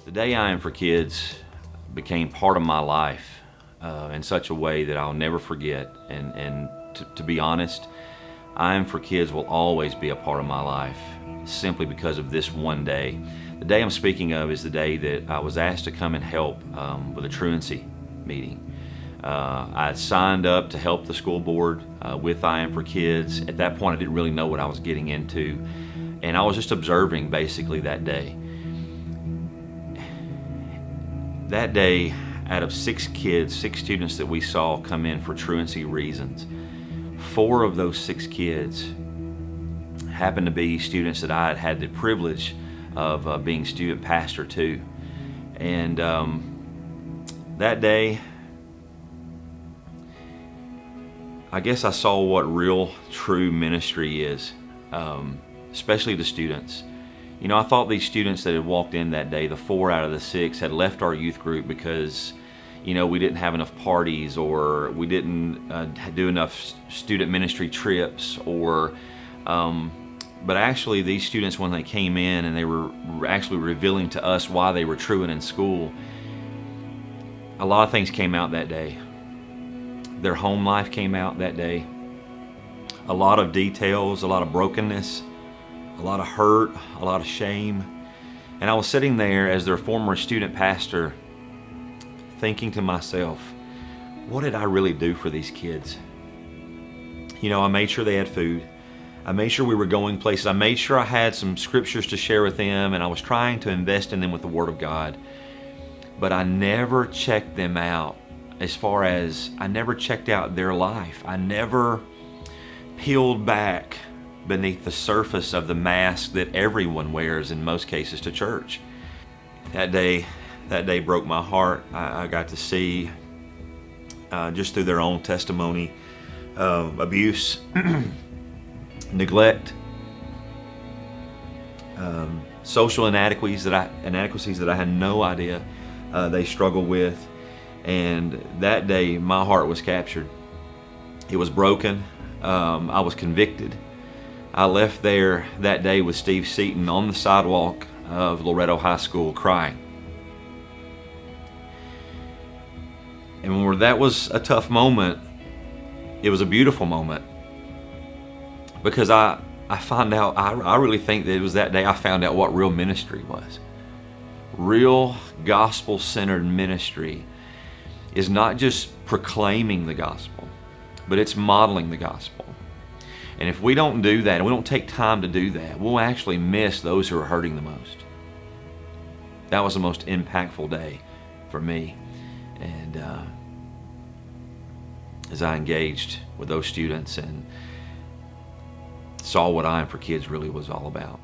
The day I Am for Kids became part of my life in such a way that I'll never forget. And to be honest, I Am for Kids will always be a part of my life simply because of this one day. The day I'm speaking of is the day that I was asked to come and help with a truancy meeting. I had signed up to help the school board with I Am for Kids. At that point, I didn't really know what I was getting into, and I was just observing basically that day. That day, out of 6 kids, 6 students that we saw come in for truancy reasons, 4 of those 6 kids happened to be students that I had had the privilege of being student pastor to. And that day, I guess I saw what real, true ministry is, especially to students. You know, I thought these students that had walked in that day, the 4 out of the 6, had left our youth group because, you know, we didn't have enough parties, or we didn't do enough student ministry trips, or but actually these students, when they came in and they were actually revealing to us why they were truant in school, a lot of things came out that day. Their home life came out that day. A lot of details, a lot of brokenness, a lot of hurt, a lot of shame. And I was sitting there as their former student pastor thinking to myself, what did I really do for these kids? You know, I made sure they had food. I made sure we were going places. I made sure I had some scriptures to share with them, and I was trying to invest in them with the Word of God. But I never checked them out, as far as I never checked out their life. I never peeled back beneath the surface of the mask that everyone wears in most cases to church. That day broke my heart. I got to see, just through their own testimony, abuse, neglect, social inadequacies that I had no idea they struggled with. And that day, my heart was captured. It was broken. I was convicted. I left there that day with Steve Seaton on the sidewalk of Loretto High School crying. And where that was a tough moment, it was a beautiful moment, because I found out, I really think that it was that day I found out what real ministry was. Real gospel-centered ministry is not just proclaiming the gospel, but it's modeling the gospel. And if we don't do that, and we don't take time to do that, we'll actually miss those who are hurting the most. That was the most impactful day for me. And as I engaged with those students and saw what I Am for Kids really was all about.